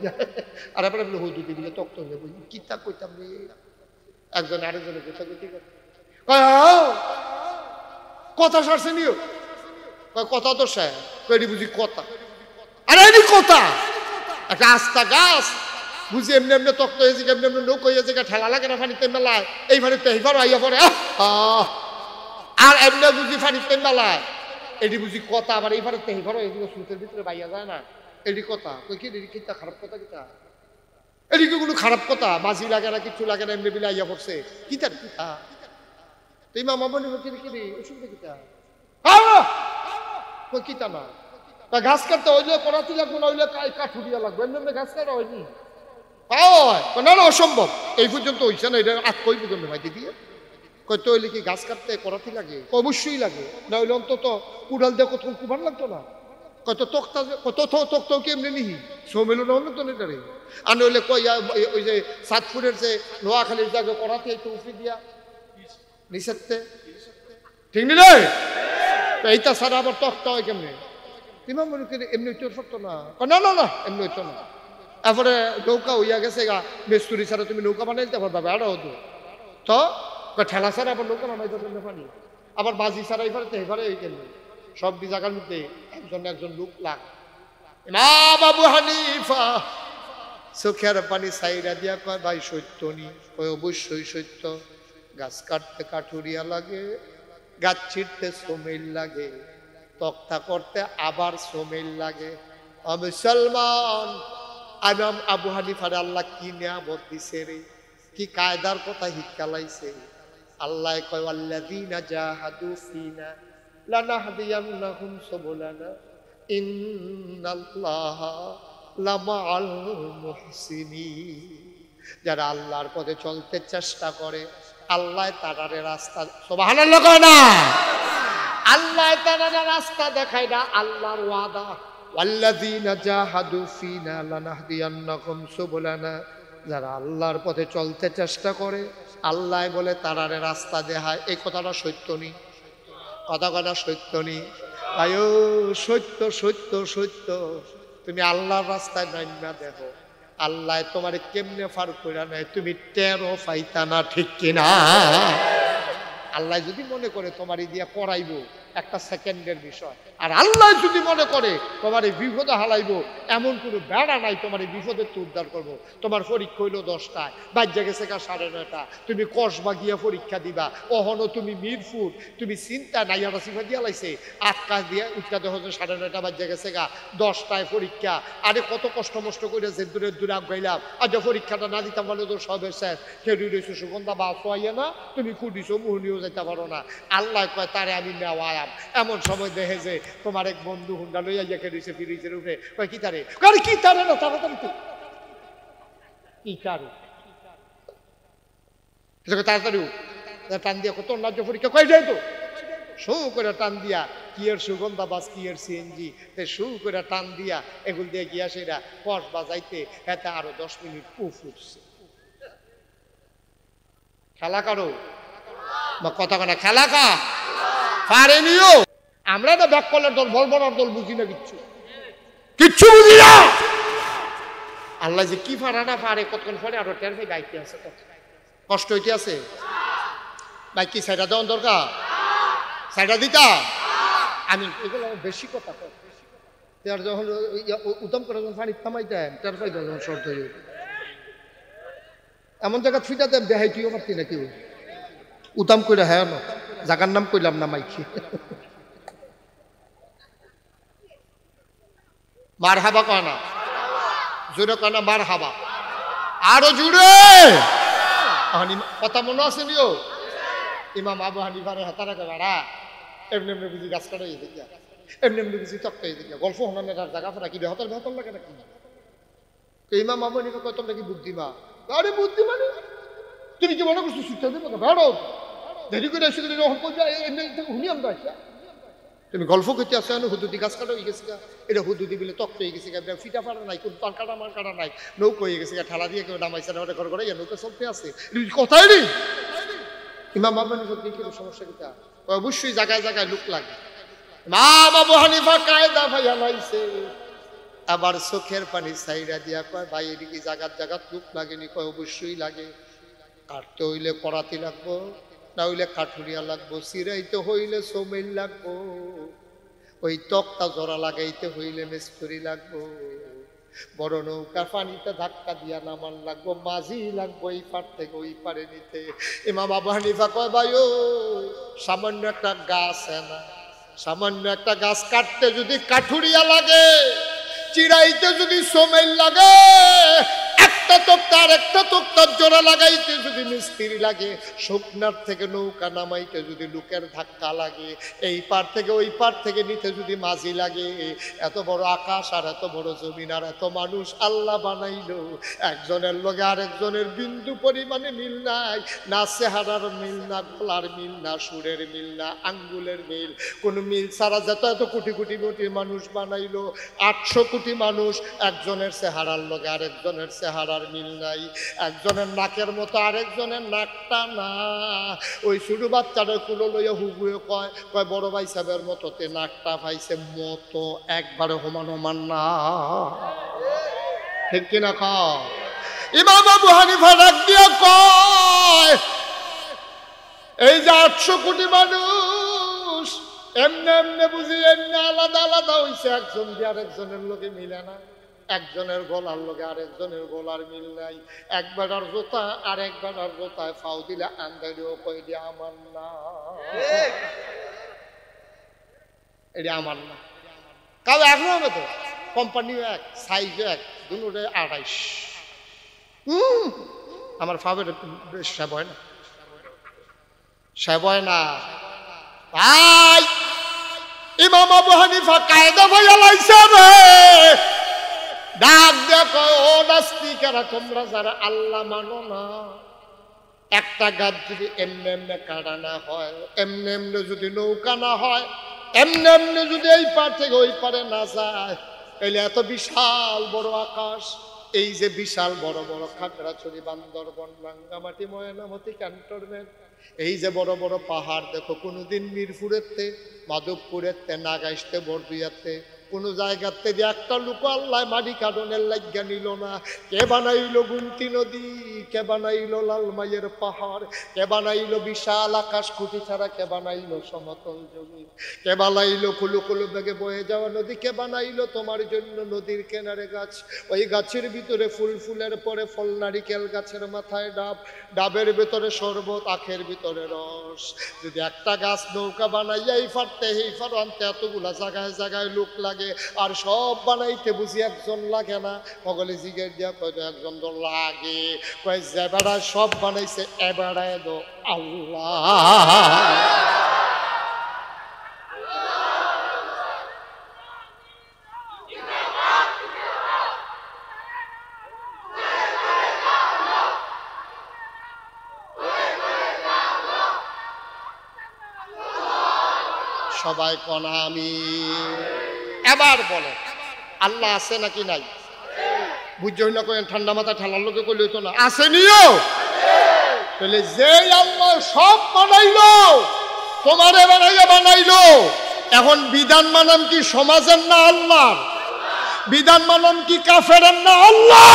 আর এবারে বলে হই দুটি দিলে তক্ত হয়ে যাবো, কিতা কইতাম রে, একজন আরেকজনের গোটা গতি কথা সারছে নিও, কথা তো স্যার এটি বুঝি কথা, আরে এটি কথা, একটা আস্তা গাছ বুঝি এমনি এমনি তক্ত হয়েছে, এমনি এমনি নৌক হয়েছে, ঠেলা লাগে না পানিতে মেলায়, এই পানিতে এইবারও আইয়া পড়ে, আর এমনি বুঝি পানিতে মেলায়, এটি বুঝি কথা, আবার এই পানিতে এইবারও এদিকে সুতের ভিতরে বাইয়া যায় না, এটি কথা কই কি, এটি কিতা খারাপ কথা, কিতা এদিকে কোনো খারাপ কথা, বাজি লাগে না, কিছু লাগে না, এমনি বিলে আইয়া পড়ছে, কিতার কিতা তুই মা মামনি কিরি অসুবিধা কিতা কই কিতা না, ঘাস কাটতে হইলে করাতে লাগবো না, হইলে কাঠু দিয়া লাগবে, এমনি এমনি ঘাস কাটা হয়নি, না না অসম্ভব, এই পর্যন্ত হইছে না, এটা আজ কই পর্যন্ত ভাইতে দিয়ে কই তো হইলে কি ঘাস কাটতে করাতে লাগে, অবশ্যই লাগে, না হইলে অন্তত কুড়াল দিয়ে কতক্ষণ কুবান লাগতো না, কত তক্তা কত তক্তাও কি এমনি নিহি সৌমেলু না হলো তো নেটারে, আর নইলে কই ওই যে সাতপুরের যে নোয়াখালীর জায়গা করাতে একটু উফি দিয়া নিষেধতে ঠিক নি রে, এইটা ছাড়া আবার তক্তা হয় কেমনি, ইমাম মনে করি এমনি হইতে পারতো না, না না না এমনি হইতো না, তারপরে নৌকা হইয়া গেছে গা, মেস্তুরি ছাড়া তুমি নৌকা বানাইতে পারবে, আরো হতো তো ঠেলা ছাড়া আবার নৌকা বানাইতে পারবে পানি, আবার বাজি ছাড়া এবারে তো এবারে এই কেন সব জায়গার মধ্যে একজন একজন লোক লাগ, ইমাম আবু হানিফা চোখের পানি সাইরা দিয়া কয় ভাই সত্য নি? কয় অবশ্যই সত্য। গাছ কাটতে কাঠুরিয়া লাগে, গাছ ছিঁড়তে শ্রমিক লাগে, তক্তা করতে আবার শ্রমিক লাগে। মুসলমান, ইমাম আবু হানিফারে আল্লাহ কি নিয়ামত দিছে রে, কি কায়দার কথা হিকালাইছে। আল্লাহ কয় আল্লাযীনা জাহাদু ফিনা লানাহদিয়ান্নাহুম সুবুলানা ইন্নাল্লাহা লামাআল মুহসিনিন। যারা আল্লাহর পথে চলতে চেষ্টা করে আল্লাহ তারারে রাস্তা, সুবহানাল্লাহ কয় না, আল্লাহ তারারে রাস্তা দেখায় না, আল্লাহর ওয়াদা ওয়াল্লাযীনা জাহাদু ফিনা লানাহদিয়ান্নাহুম সুবুলানা। যারা আল্লাহর পথে চলতে চেষ্টা করে আল্লাহ বলে তারারে রাস্তা দেখায়। এই কথাটা সত্য নি? কথা কথা সত্য নি? আয়ো সত্য সত্য সত্য। তুমি আল্লাহর রাস্তায় নাইমা দেখো, আল্লাহ তোমারে কেমনে ফার কইরা নেয় তুমি টেরও পাইতা না, ঠিক কিনা? আল্লাহ যদি মনে করে তোমার দিয়া করাইবো একটা সেকেন্ডের বিষয়, আর আল্লাহ যদি মনে করে তোমার এই বিপদে হালাইবো, এমন কোনো বেড়া নাই তোমার এই বিপদে তো উদ্ধার করবো। তোমার পরীক্ষা হইলো 10টায়, বাজ্যা গেছে 9:30, তুমি কসবা গিয়া পরীক্ষা দিবা, অহনো তুমি মিরপুর, তুমি চিন্তা নাই একটা সিফা দিয়া লাইছে, আকাশ দিয়ে উৎকা দেহ 9:30 বাজ্যা গেছে 10টায় পরীক্ষা। আরে কত কষ্ট মষ্ট করে যে দূরে দূরে আগাইলাম, আর যে পরীক্ষাটা না দিতাম বলে তো সবের শেষ, খেড়ি রয়েছে সুগন্ধা বা সোয়াইয়া না, তুমি কুডিছো মুহনিও যেতে পারো না। আল্লাহ কয় তারে আমি নেওয়া। এমন সময় দেখে যে তোমার এক বন্ধু হুন্ডা লইয়া গিয়ে রয়েছে ফিরিজের উপরে, কয় কি তারে? আরে কি তারে না, তাড়াতাড়ি কি তারে, তাড়াতাড়ি টান দিয়া কত রাজ্য পরীক্ষা কয় যায় তো শু করে টান দিয়া কি এর সুগন্ধা বাস কি এর সিএনজি শু করে টান দিয়া এগুলো দিয়ে গিয়া সেটা কস বাজাইতে এতে আরো 10 মিনিট উঠছে। খেলা কারো বা কথা কানা খেলা কা পারেনিও। আমরা তো ব্যাক কলের দল, বল বলার দল বুঝি না, কিচ্ছু কিচ্ছু বুঝি না। আল্লাহ যে কি পারা না পারে কতক্ষণ পরে আরো টের পাই গাইতে আছে, কষ্ট হইতে আছে। ভাই কি সাইডা দেওয়ার দরকার? সাইডা দিতা আমি এগুলো বেশি কথা কই। তার যখন উদম করে যখন পানি থামাইতাম টের পাই যখন শর্ত হয়ে যেত, এমন জায়গা ফিটাতাম দেখাই তুইও পারতি না কেউ উদাম করে। হ্যাঁ না জাগার নাম কইলাম না মাইকি। মার হাবা কানা জোরে কানা মার হাবা, আরো জুড়ে কথা মনে আছে নিও। ইমাম আবু হানিফার হাতারা বেড়া এমনি এমনি বুঝি গাছ কাটাই দেখিয়া, এমনি এমনি বুঝি তক্তাই দেখিয়া, গল্প শোনানোর জায়গা ফেরা কি বেহতর বেহতর লাগে নাকি? ইমাম আবু হানিফা কত নাকি বুদ্ধিমা। আরে বুদ্ধিমা তুমি কি মনে করছো শিক্ষা দেবো বেড়ো দেরি করে এসে শুনি আমরা তুমি গল্প করতে আসো হুদুদি গাছ কাটা হয়ে গেছে, এটা হুদুদি বলে তক্ত হয়ে গেছে, ফিটা ফাটা নাই, কোন তার কাটা মার কাটা নাই, নৌকা হয়ে গেছে, ঠেলা দিয়ে কেউ নামাইছে না ঘর ঘরে নৌকা চলতে আছে কথাই নেই। ইমাম আবু হানিফা কি সমস্যা কিটা? অবশ্যই জায়গায় জায়গায় লোক লাগে। ইমাম আবু হানিফা কায়দা ভাইয়া লাইছে, আবার চোখের পানি সাইরা দিয়া কয় ভাই এদিকে জাগাত জাগাত লোক লাগেনি? কয় অবশ্যই লাগে। কাটতে হইলে করাতি লাগবো, না হইলে কাঠুরিয়া লাগবো, চিরাইতে হইলে সোমেল লাগবো, ওই তক্তা জোড়া লাগাইতে হইলে মিস্ত্রি লাগবো, বড় নৌকা পানিতে ধাক্কা দিয়া নামান লাগবো, মাঝি লাগবো এই পার থেকে ওই পারে নিতে। ইমাম আবু হানিফা কয় ভাই ও সামান্য একটা গাছ না, সামান্য একটা গাছ কাটতে যদি কাঠুরিয়া লাগে, চিরাইতে যদি সোমেল লাগে, একটা তক্তার একটা তক্তার জোড়া লাগাইতে যদি মিস্ত্রি লাগে, শুকনার থেকে নৌকা নামাইতে যদি লোকের ধাক্কা লাগে, এই পার থেকে ওই পার থেকে নিতে যদি মাঝি লাগে, এত বড় আকাশ আর এত বড় জমিন আর এত মানুষ আল্লাহ বানাইলো, একজনের লগে আরেকজনের বিন্দু পরিমাণে মিল নাই, না চেহারার মিল, না গলার মিল, না সুরের মিল, না আঙ্গুলের মিল, কোন মিল ছাড়া যত এত কোটি কোটি কোটি মানুষ বানাইলো, 800 কোটি মানুষ, একজনের চেহারার লগে আরেকজনের চেহারার মিল নাই, একজনের নাকের মতো আরেকজনের নাকটা না। ওই ছোট বাচ্চাটা কুলো লইয়া হুবুয়ে কয় কয় বড় ভাই সাহেবের মতোতে নাকটা পাইছে মতো, একবারে সমান সমান না, ঠিক কিনা কয়? ইমাম আবু হানিফা ডাক দিয়া কয় এই যে 800 কোটি মানুষ এমনি এমনি বুঝি এমনি আলাদা আলাদা হইছে, একজন দিয়ে আরেকজনের লোকে মিলে না। একজনের গলার লগে আরেকজনের গলার মিল নাই, এক বেটার জুতা আর এক বেটার জুতায় ফাউ দিলে আন্দারিও কই দিয়ে আমার না, এটা আমার না। কাউ এক হবে তো, কোম্পানিও এক, সাইজও এক, দুটোরে 28। আমার ফাবের সেব হয় না, সেব হয় না ভাই। ইমাম আবু হানিফা কায়দা ভাইয়া লাইছে রে, ডাক দেখো ও নাস্তিকেরা, তোমরা যারা আল্লাহ মানো না, একটা গাছ যদি এমনি এমনি কাটা না হয়, এমনি এমনি যদি নৌকা না হয়, এমনি এমনি যদি এই পার থেকে ওই পারে না যায়, তাহলে এত বিশাল বড় আকাশ, এই যে বিশাল বড় বড় খাগড়াছড়ি, বান্দরবন, রাঙ্গামাটি, ময়নামতি ক্যান্টনমেন্ট, এই যে বড় বড় পাহাড় দেখো, কোনোদিন মিরপুরেতে, মাধবপুরেতে, নাগাইশতে, বরদুয়াতে, কোন জায়গাতে যে একটা লোক আল্লাহ মাটি কাটনের লাগিয়া নিল না। কে বানাইলো গুমতি নদী, কে বানাইলো লালমাইয়ের পাহাড়, কে বানাইলো বিশাল আকাশ খুঁটি ছাড়া, কে বানাইলো সমতল জমি, কে বানাইলো কুলু কুলু বেগে বয়ে যাওয়া নদী, কে বানাইলো তোমার জন্য নদীর কিনারে গাছ, ওই গাছের ভিতরে ফুল, ফুলের পরে ফল, নারিকেল গাছের মাথায় ডাব, ডাবের ভিতরে শরবত, আখের ভিতরে রস। যদি একটা গাছ নৌকা বানাইয়া এই ফারতে এই ফার আনতে এতগুলা জায়গায় জায়গায় লোক লাগে, আর সব বানাইতে বুঝি একজন লাগে না? সকলে জিজ্ঞেস দিয়া কয় একজন তো লাগে, কয় যে বেড়া সব বানাইছে এবারায় দো আল্লাহ। সবাই কনা আমি। এবার বলে আল্লাহ আছে নাকি নাই? বুঝছই না, কেন ঠান্ডা মাথা ঠান্ডার লোকে কইলে তো না, আছে নিও। তাহলে যে আল্লাহ সব বানাইলো, তোমারে বানাইয়া বানাইলো, এখন বিধান মানাম কি সমাজের না আল্লাহ? বিধান মানাম কি কাফেরের না আল্লাহ?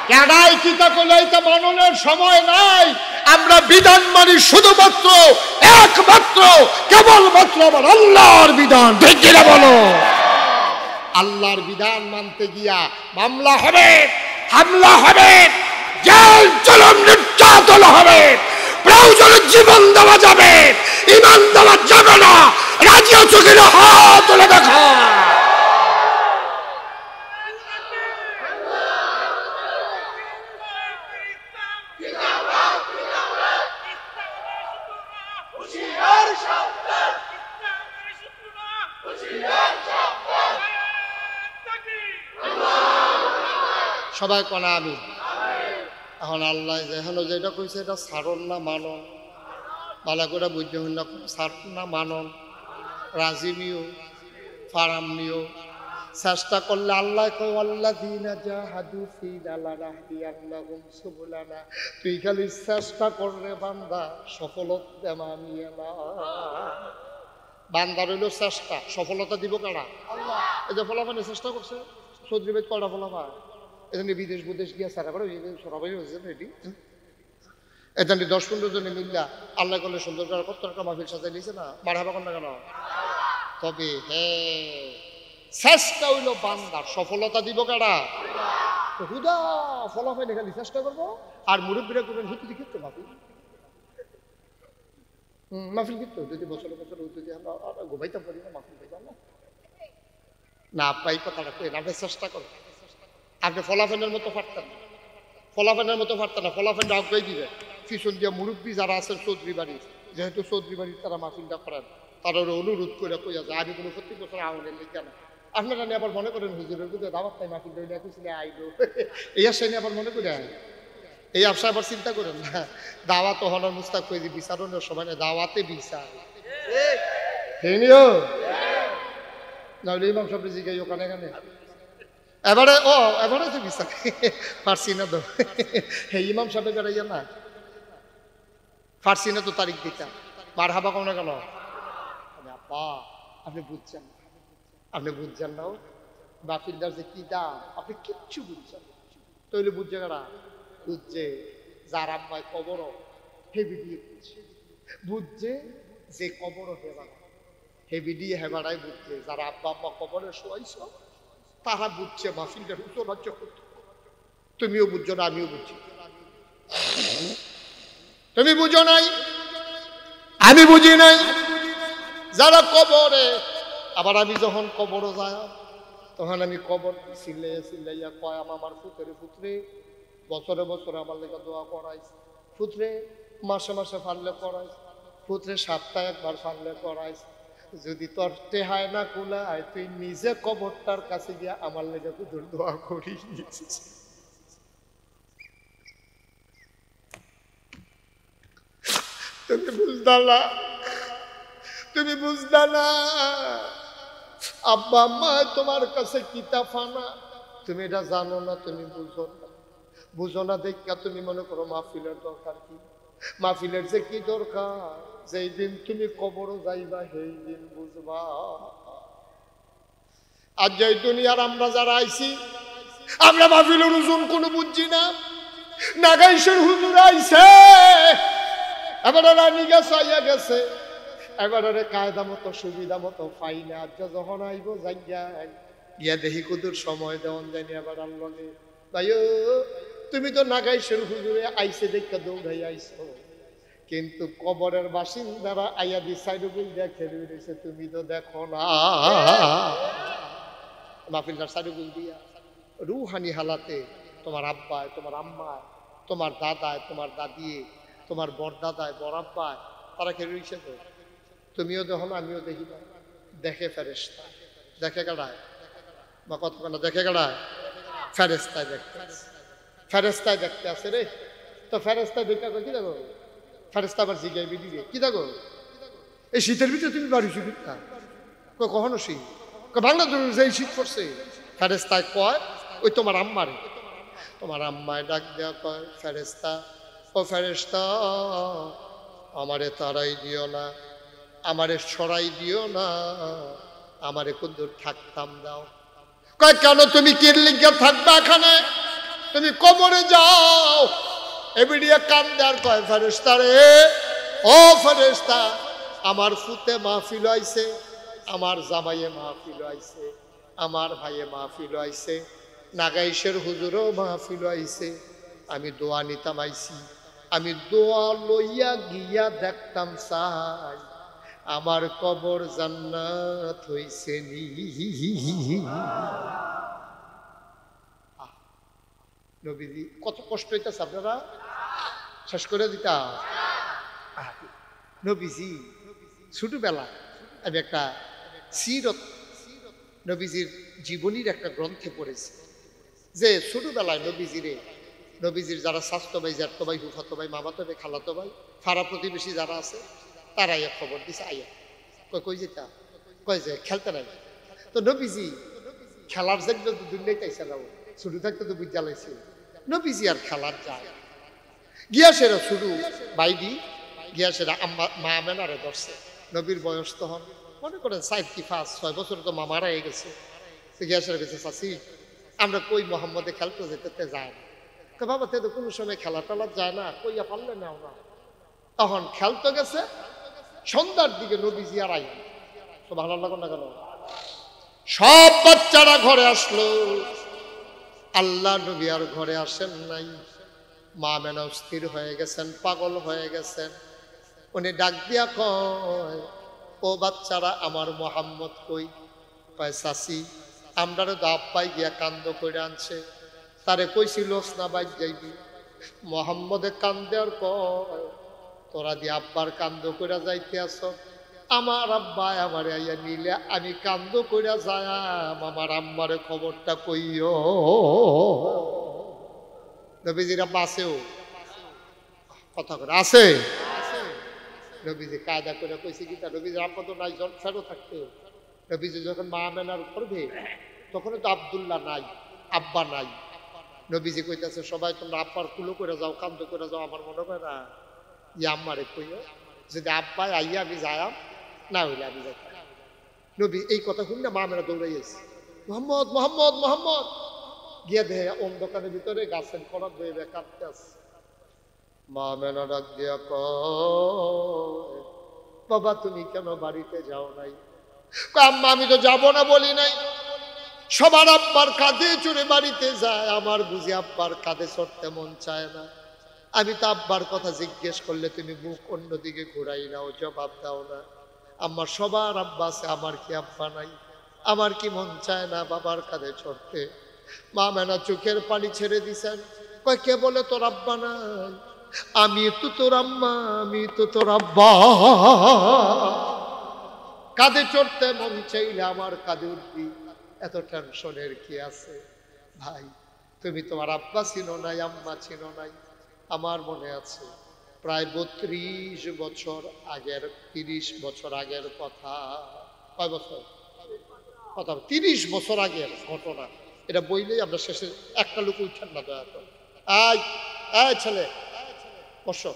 কেডাই কিতা কইলাইতে মাননের সময় নাই। আমরা বিধান মানি শুধুমাত্র একমাত্র কেবলমাত্র আমার আল্লাহর বিধান। ঠিক কিনা বলো? আল্লাহর বিধান মানতে গিয়া মামলা হবে, হামলা হবে, জেল জুলুম নির্যাতন হবে, প্রয়োজনে জীবন দেওয়া যাবে, ঈমান দেওয়া যাবে না। রাজি আছো কিনা হাত তুলে দেখো। সবাই কনা আমি। এখন আল্লাহ যেখানে যেটা কইছে এটা ছাড়ন না মানন, ভালো করে বুঝতে হন না, ছাড়ন না মানন, রাজি নিও, ফারাম নিও। চেষ্টা করলে আল্লাহ কয় আল্লাযীনা জাহাদু ফীনা লানাহদিয়ান্নাহুম সুবুলানা। তুই খালি চেষ্টা করলে বান্দা, সফলতা মানিয়ে না। বান্দা রইল চেষ্টা, সফলতা দিব কারা? আল্লাহ। এই যে ফলাফানে চেষ্টা করছে, সৌদি বেদ কয়টা ফলাফা, এখানে বিদেশ বিদেশ গিয়া সারা করে সবাই হয়েছে রেডি। এখানে 10-15 জনে মিল্লা আল্লাহ করলে সুন্দর করে কত টাকা মাহফিল সাজাই নিয়েছে না, মারহাবা কর না কেন? তবে হ্যাঁ, চেষ্টা হইল বান্দার, সফলতা দিব কারা? হুদা ফলাফল খালি চেষ্টা করবো, আর মুরব্বীরা করবেন হুতুদি ক্ষেত্রে মাহফিল, মাহফিল কিন্তু যদি বছরে বছরে যদি আমরা ঘুমাইতে পারি না, মাহফিল পাইতাম না পাই কথাটা কই না। চেষ্টা করো, আপনি ফলাফেনের মতো পারতেন না, ফলাফেনের মতো পারতেন না, ফলাফেনটা আগে দিবে পিছন দিয়ে মুরব্বী যারা আছেন চৌধুরী বাড়ি, যেহেতু চৌধুরী বাড়ির তারা মাহফিলটা করেন, তারা অনুরোধ করে কই আছে আমি কোনো প্রত্যেক বছর আমাদের লিখে না। আপনারা নিয়ে আবার মনে করেন হুজুরের বুঝে দাওয়াত তাই মাহফিল ধরে লেখেছিলে আইলো, এই আসে নিয়ে আবার মনে করে এই ব্যবসা আবার চিন্তা করেন না। দাওয়াত হনার মুস্তাক কই যে বিচারণের সময় না, দাওয়াতে বিচার নাহলে ইমাম সাহেব জিগাই ওখানে এখানে এবারে এবারে তো বিচার পারছি না তো। হে ইমাম সাহেব বেড়াইয়া না পারছি না তো তারিখ দিতাম, মারহাবা কোন কেন? আপা আপনি বুঝছেন, আপনি বুঝছেন না মাহফিলটার যে কি দাম, আপনি কিচ্ছু বুঝছেন। তৈলে বুঝছে কারা? বুঝছে যার আম্মায় কবর হেবি দিয়ে বুঝছে, বুঝছে যে কবর হেবাড়া হেবি দিয়ে হেবাড়াই বুঝছে, যারা আব্বা আম্মা কবরে শোয়াইছ তারা বুঝছে মাহফিলটার সূচনা যখন, তুমিও বুঝছো না, আমিও বুঝছি। তুমি বুঝো নাই, আমি বুঝি নাই। যারা কবরে, আবার আমি যখন কবরে যাই তখন আমি কবর চিল্লাইয়া কয় আমার পুত্রে বছরে বছরে আমার লেগে দোয়া করাইছে, পুত্রে মাসে মাসে ফানলে করাইছে, পুত্রে সপ্তাহে একবার ফানলে করাইছে। যদি তোর টেহায় না কুলায় তুই নিজে কবরটার কাছে গিয়া আমার লেগে তোর দোয়া করি। তুমি বুঝতা না, তুমি বুঝতা না আব্বা আম্মা তোমার কাছে কিতাব ফানা, তুমি এটা জানো না, তুমি বুঝো না। বুঝো না দেখা তুমি মনে করো মাহফিলের দরকার কি, মাহফিলের যে কি দরকার, যেই দিন তুমি কবর যাইবা সেই দিন বুঝবা। আর যে দুনিয়ার আমরা যারা আইছি, আমরা মাহফিলের ওজন কোনো বুঝছি না। নাগাইশের হুজুর আইছে, এবারে রানী গেছে, আইয়া গেছে, এবারে কায়দা মতো সুবিধা মতো পাই না। আজ যখন আইব যাই গিয়া দেখি কুদুর সময় দেওয়ান যায়নি। আবার আল্লাহ ভাইও তুমি তো নাগাইশের হুজুরে আইসে দেখা দৌড়াই আইছো, কিন্তু কবরের বাসিন্দারা আইয়া দি সাইডুগুল দেখে রয়েছে, তুমি তো দেখো না। মাহফিলদার সাইডুগুল দিয়া রুহানি হালাতে তোমার আব্বায়, তোমার আম্মায়, তোমার দাদায়, তোমার দাদিয়ে, তোমার বড়দাদায়, বড় আব্বায়, তারা খেয়ে রয়েছে তো। তুমিও দেখো না, আমিও দেখি না। দেখে ফেরেশতা, দেখে গাড়ায় বা কতক্ষণ দেখে গাড়ায়, ফেরেশতায় দেখতে, ফেরেশতায় দেখতে আছে রে। তো ফেরেশতায় দেখা কি দেখো, ফেরেশতা আবার জিগাইবি দিবে কি দেখো, এই শীতের ভিতরে তুমি বাড়ি শীত না কখনো শীত বাংলা যে শীত পড়ছে। ফেরেশতায় কয় ওই তোমার আম্মারে, তোমার আম্মায় ডাক দেওয়া কয় ফেরেশতা, ও ফেরেশতা আমারে তারাই দিও না, আমারে সরাই দিও না, আমারে কুদ্দুর থাকতাম দাও। কয় কেন তুমি কিরলিগা থাকবা এখানে, তুমি কবরে যাও। এবিডিয়া কান দেওয়ার কয় ফেরেশতা রে, ও ফেরেশতা আমার ফুতে মাহফিল আইছে, আমার জামাইয়ে মাহফিল আইছে, আমার ভাইয়ে মাহফিল আইছে, নাগাইশের হুজুরও মাহফিল আইছে, আমি দোয়া নিতাম আইছি, আমি দোয়া লইয়া গিয়া দেখতাম চাই আমার কবর জান্নাত হইছে নি। নবীজি কত কষ্ট হইতেছে, আপনারা শেষ করে দিতা। নবীজি ছোটবেলা আমি একটা সিরত নবীজির জীবনীর একটা গ্রন্থে পড়েছি যে ছোটবেলায় নবীজির যারা স্বাস্থ্য ভাই, জ্যাঠতো ভাই, হুফাতো ভাই, মামাতো ভাই, খালাতো ভাই, ফাড়া প্রতিবেশী যারা আছে তারা আইয়া খবর দিছে, আইয়া কই যেতা, কয় যে খেলতে নাই। তো নবীজি খেলার জায়গা তো দুনিয়ায় চাইছে না, ছোট থাকতে তো বুঝ জ্বালাইছে। নবীজি আর খেলার যায় গিয়া সেরা শুরু বাইদি গিয়া সেরা মা মেনারে ধরছে। নবীর বয়স তখন মনে করেন 4-5-6 বছর, তো মামারা হয়ে গেছে। গিয়া সেরা গেছে চাষি আমরা কই মোহাম্মদে খেলতে যেতে যায় না, তো বাবা তে তো কোনো সময় খেলা টেলা যায় না, কইয়া পারলে নাও না। তখন খেলতে গেছে, সন্ধ্যার দিকে নবীজি আর আই, তো ভালো লাগলো না কেন, সব বাচ্চারা ঘরে আসলো, আল্লাহ নবী আর ঘরে আসেন নাই। মা মেনা স্থির হয়ে গেছেন, পাগল হয়ে গেছেন। উনি ডাক দিয়া কয় ও বাচ্চারা আমার মোহাম্মদ কই? কয় চাচি আমরা দাপ পাই গিয়া কান্দ করে আনছে, তারে কইছিল না বাইক যাইবি। মোহাম্মদে কান্দের কয় তোরা দিয়ে আব্বার কান্দ করে যাইতে আস, আমার আব্বা আমারে আইয়া নিলে আমি কান্দ করে যায়াম, আমার আম্মারে খবরটা কইও। নবীজির আব্বা আছেও কথা করে আছে, নবীজি কায়দা করে কইছে কি তা, নবীজির আব্বা তো নাই, ফেরো থাকতে। নবীজি যখন মা মেনার করবে তখন তো আব্দুল্লাহ নাই, আব্বা নাই। নবীজি কইতেছে সবাই তোমরা আব্বার কুলো করে যাও, কান্দ করে যাও, আমার মনে হয় না ইয়ে আম্মারে কইও, যদি আব্বাই আইয়া আমি যায়াম, না হইলে আমি যাইতাম। নবী এই কথা শুনে মা মেনা দৌড়াইয়াছে, মোহাম্মদ মোহাম্মদ মোহাম্মদ। গিয়া দেহে অন্ধকারের ভিতরে গাছের কড়া বয়ে কাঁদতে আছে। মা মেনা ডাক দিয়া কয় বাবা তুমি কেন বাড়িতে যাও নাই? আম্মা আমি তো যাব না বলি নাই, সবার আব্বার কাঁধে চড়ে বাড়িতে যায়, আমার বুঝি আব্বার কাঁধে চড়তে মন চায় না। আমি তো আব্বার কথা জিজ্ঞেস করলে তুমি মুখ অন্যদিকে ঘুরাই নাও, জবাব দাও না। আমার সবার আব্বা আছে, আমার কি আব্বা নাই? আমার কি মন চায় না বাবার কাঁধে চড়তে? মা মেনা চোখের পানি ছেড়ে দিছেন, কয় কে বলে তোর আব্বা নাই? আমি তো তোর আম্মা, আমি তো তোর আব্বা। কাঁধে চড়তে মন চাইলে আমার কাঁধে উঠবি, এত টেনশনের কি আছে? ভাই তুমি তোমার আব্বা ছিল নাই, আম্মা ছিল নাই। আমার মনে আছে প্রায় 32 বছর আগের, 30 বছর আগের কথা। কয় বছর কথা? 30 বছর আগের ঘটনা। এটা বইলেই আমরা শেষে একটা লোক উঠেন না, দয়া করে। আয় আয় ছেলে, বসো,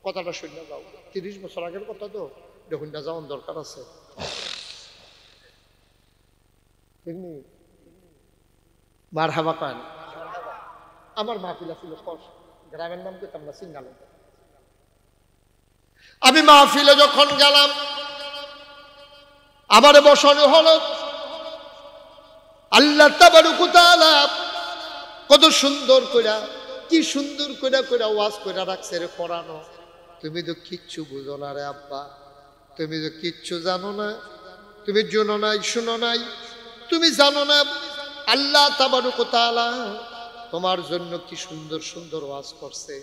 কথাটা শুনে যাও। 30 বছর আগের কথা তো, দেখুন না যাওয়ার দরকার আছে। মার হাবা পান। আমার মাহফিলা ছিল গ্রামের নাম কি আমরা সিঙ্গাল। আমি মাহফিলে যখন গেলাম, আমার বসানো হলো। আল্লাহ তাবারক ওয়া তাআলা কত সুন্দর কইরা, কি সুন্দর কইরা কইরা ওয়াজ কইরা রাখছে রে কোরআনও। তুমি তো কিচ্ছু বুঝো না রে আব্বা, তুমি তো কিচ্ছু জানো না, তুমি জানো নাই, শুনো নাই, তুমি জানো না আল্লাহ তাবারক ওয়া তাআলা তোমার জন্য কি সুন্দর সুন্দর ওয়াজ করছে।